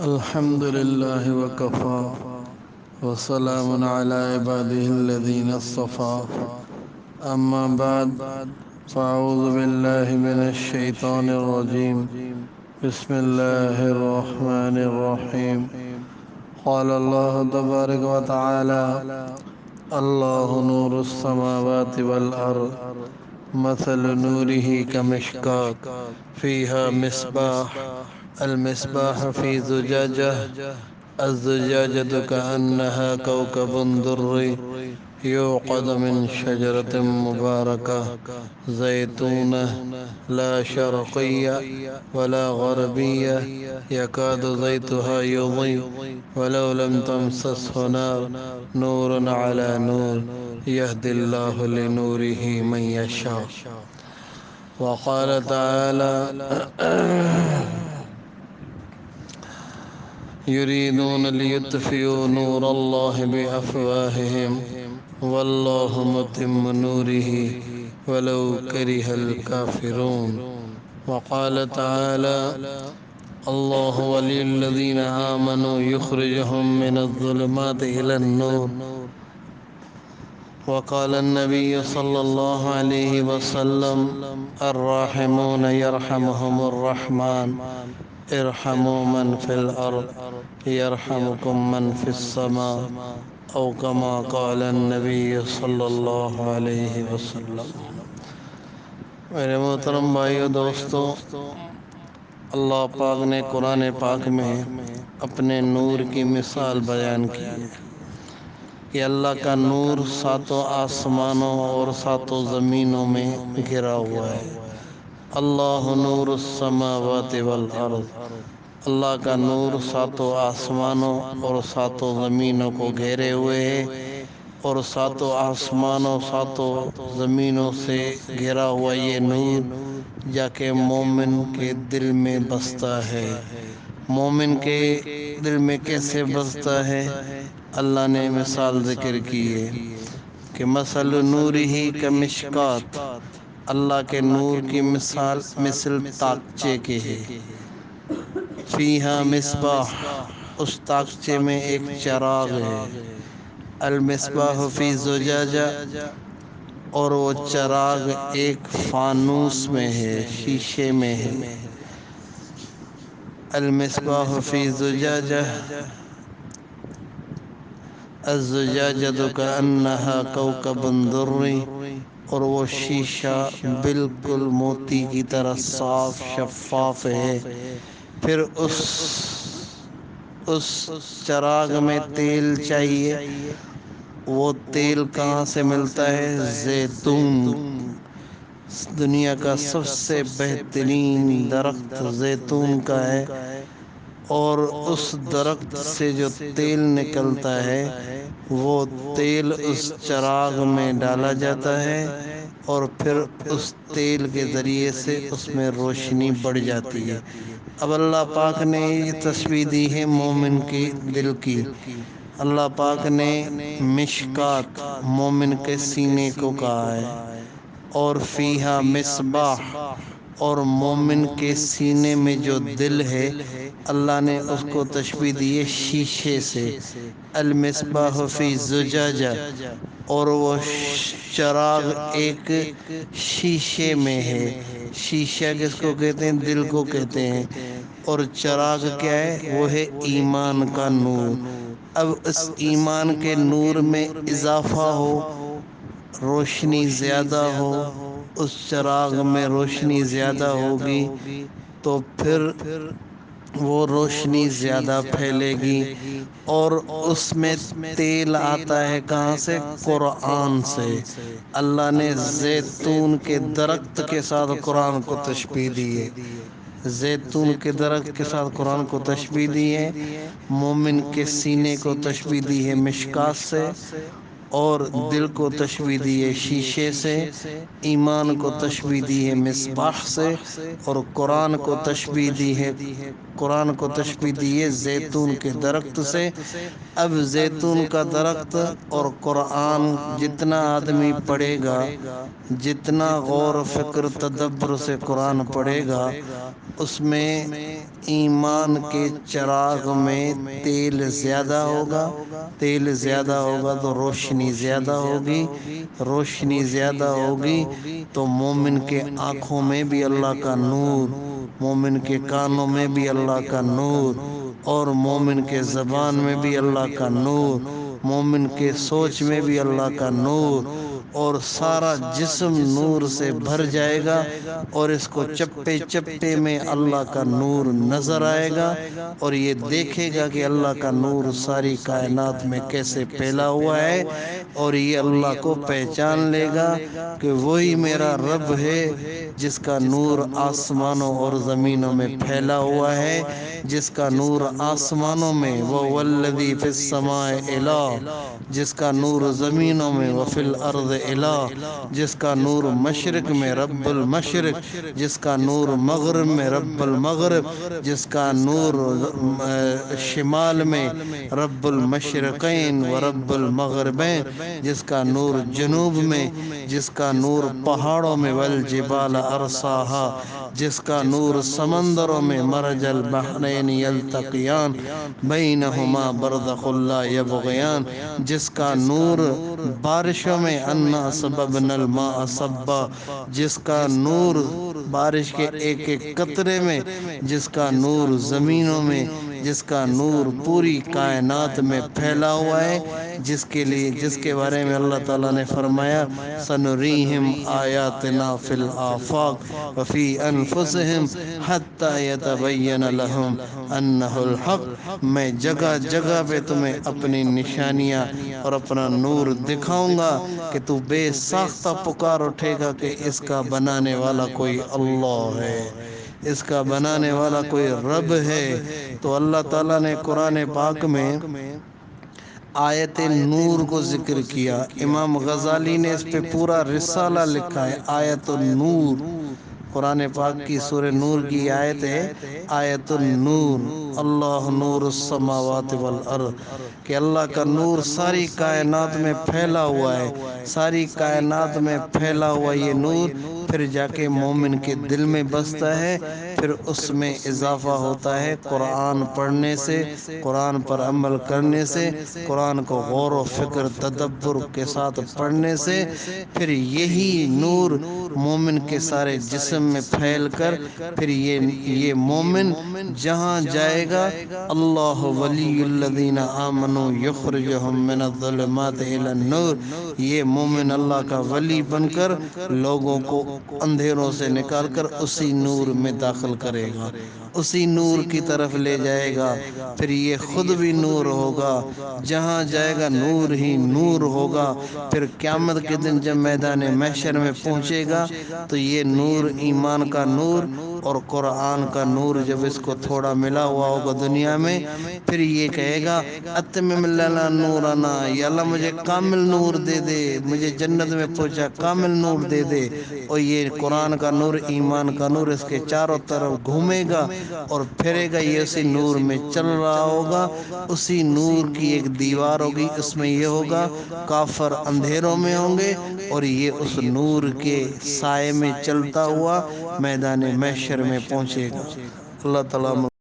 الحمد لله وكفى وسلام على عباده الذين اصطفى أما بعد فأعوذ بالله من الشيطان الرجيم بسم الله الرحمن الرحيم قال الله تبارك وتعالى الله نور السماوات والأرض مثل نوره كمشكاة فيها مصباح المصباح في زجاجة الزجاجة كأنها كوكب دري يوقد من شجرة مباركة زيتونة لا شرقية ولا غربية يكاد زيتها يضيء ولو لم تمسسه نار نور على نور يهدي الله لنوره من يشاء. وقال تعالى يريدون ليطفئوا نور الله بأفواههم والله متم نوره ولو كره الكافرون. وقال تعالى الله ولي الذين آمنوا يخرجهم من الظلمات إلى النور. وقال النبي صلى الله عليه وسلم الراحمون يرحمهم الرحمن ارحموا من في الأرض يرحمكم من في السماء أو كما قال النبي صلی اللہ علیہ وسلم. میرے محترم بھائیو دوستو، اللہ پاک نے قرآن پاک میں اپنے نور کی مثال بیان کی ہے کہ اللہ کا نور ساتوں آسمانوں اور ساتوں زمینوں میں گھرا ہوا ہے. اللہ نور السماوات والارض، اللہ کا نور ساتوں آسمانوں اور ساتوں زمینوں کو گھیرے ہوئے ہے، اور ساتوں آسمانوں ساتوں زمینوں سے گھرا ہوا یہ نور جا کے مومن کے دل میں بستا ہے. مومن کے دل میں کیسے بستا ہے؟ اللہ نے مثال ذکر کی ہے کہ مثل نورہ کمشکات، اللہ کے نور کی مثل تاکچے کے ہے. فیہا مصباح، اس تاکچے میں ایک چراغ ہے. المصباح فی زجاجہ، اور وہ چراغ ایک فانوس میں ہے، شیشے میں ہے. المصباح فی زجاجہ الزجاجہ کأنہا کوکب دری، اور وہ شیشہ بالکل موتی کی طرح صاف شفاف ہے. پھر اس چراغ میں تیل چاہیے. وہ تیل کہاں سے ملتا ہے؟ زیتون. دنیا کا سب سے بہترین درخت زیتون کا ہے، اور اس درخت سے جو تیل نکلتا ہے وہ تیل اس چراغ میں ڈالا جاتا ہے، اور پھر اس تیل کے ذریعے سے اس میں روشنی بڑھ جاتی ہے. اب اللہ پاک نے یہ تشبیہ دی ہے مومن کے دل کی. اللہ پاک نے مشکات، مومن کے سینے کو کہا ہے، اور فیہا مصباح، اور مومن کے سینے میں جو دل ہے اللہ نے اس کو تشبیہ دی ہے شیشے سے. المصباح فی زجاجہ، اور وہ چراغ ایک شیشے میں ہے. شیشہ کس کو کہتے ہیں؟ دل کو کہتے ہیں. اور چراغ کیا ہے؟ وہ ہے ایمان کا نور. اب اس ایمان کے نور میں اضافہ ہو، روشنی زیادہ ہو، اس چراغ میں روشنی زیادہ ہوگی تو پھر وہ روشنی زیادہ پھیلے گی. اور اس میں تیل آتا ہے کہاں سے؟ قرآن سے. اللہ نے زیتون کے درخت کے ساتھ قرآن کو تشبیہ دی ہے. زیتون کے درخت کے ساتھ قرآن کو تشبیہ دی ہے. مومن کے سینے کو تشبیہ دی ہے مشکات سے. اور دل کو تشبیہ دی ہے شیشے سے، ایمان کو تشبیہ دی ہے مصباح سے، اور قرآن کو تشبیہ دی ہے زیتون کے درخت سے۔ اب زیتون کا درخت اور قرآن جتنا آدمی پڑھے گا، جتنا غور و فکر تدبر سے قرآن پڑھے گا، اس میں ایمان کے چراغ میں تیل زیادہ ہوگا، تیل زیادہ ہوگا تو روشنی زیادہ ہوگی، روشنی زیادہ ہوگی تو مومن کے آنکھوں میں بھی اللہ کا نور، مومن کے کانوں میں بھی اللہ کا نور، اور مومن کے زبان میں بھی اللہ کا نور، مومن کے سوچ میں بھی اللہ کا نور، اور سارا جسم نور سے بھر جائے گا، اور اس کو چپے چپے میں اللہ کا نور نظر آئے گا، اور یہ دیکھے گا کہ اللہ کا نور ساری کائنات میں کیسے پھیلا ہوا ہے، اور یہ اللہ کو پہچان لے گا کہ وہی میرا رب ہے جس کا نور آسمانوں اور زمینوں میں پھیلا ہوا ہے، جس کا نور آسمانوں میں وہ الذی فی السماء الہ، جس کا نور زمینوں میں وفی الارض الہ، جس کا نور مشرق میں رب المشرق، جس کا نور مغرب میں رب المغرب، جس کا نور شمال میں رب المشرقین و رب المغربین، جس کا نور جنوب میں، جس کا نور پہاڑوں میں والجبال ارساہا، جس کا نور سمندروں میں مرج البحرین یلتقیان بینہما برزخ لا یبغیان، جس کا نور بارشوں میں انا سببنا الماء صبا، جس کا نور بارش کے ایک ایک قطرے میں، جس کا نور زمینوں میں، جس کا نور پوری کائنات میں پھیلا ہوا ہے، جس کے بارے میں اللہ تعالیٰ نے فرمایا سنریہم آیاتنا فی الآفاق وفی انفسہم حتی یتبین لہم انہ الحق، میں جگہ جگہ پہ تمہیں اپنی نشانیاں اور اپنا نور دکھاؤں گا کہ تو بے ساختہ پکار اٹھے گا کہ اس کا بنانے والا کوئی اللہ ہے، اس کا بنانے والا کوئی رب ہے۔ تو اللہ تعالیٰ نے قرآن پاک میں آیت نور کو ذکر کیا، امام غزالی نے اس پہ پورا رسالہ لکھا ہے، آیت النور، قرآن پاک کی سورہ نور کی آیت ہے آیت النور، اللہ نور السماوات والارض، کہ اللہ کا نور ساری کائنات میں پھیلا ہوا ہے، ساری کائنات میں پھیلا ہوا یہ نور پھر جا کے مومن کے دل میں بستا ہے، پھر اس میں اضافہ ہوتا ہے قرآن پڑھنے سے، قرآن پر عمل کرنے سے، قرآن کو غور و فکر تدبر کے ساتھ پڑھنے سے، پھر یہی نور مومن کے سارے جسم میں پھیل کر پھر یہ مومن جہاں جائے گا، اللہ ولی الذین آمنوا یخرجہم من الظلمات الی النور، یہ مومن اللہ کا ولی بن کر لوگوں کو اندھیروں سے نکال کر اسی نور میں داخل کرے گا، اسی نور کی طرف لے جائے گا، پھر یہ خود بھی نور ہوگا، جہاں جائے گا نور ہی نور ہوگا، پھر قیامت کے دن جب میدان محشر میں پہنچے گا تو یہ نور ایمان کا نور اور قرآن کا نور جب اس کو تھوڑا ملا ہوا ہوگا دنیا میں، پھر یہ کہے گا اتمم لنا نورنا، یا اللہ مجھے کامل نور دے دے، مجھے جنت میں پہنچا کامل نور دے دے، اور یہ قرآن کا نور ایمان کا نور اس کے چاروں طرف گھومے گا اور پھرے گا، یہ اسی نور میں چل رہا ہوگا، اسی نور کی ایک دیوار ہوگی، اس میں یہ ہوگا کافر اندھیروں میں ہوں گے اور یہ اس نور کے سائے میں چلتا ہوا میدان محشر میں پہنچے گا۔ اللہ تعالیٰ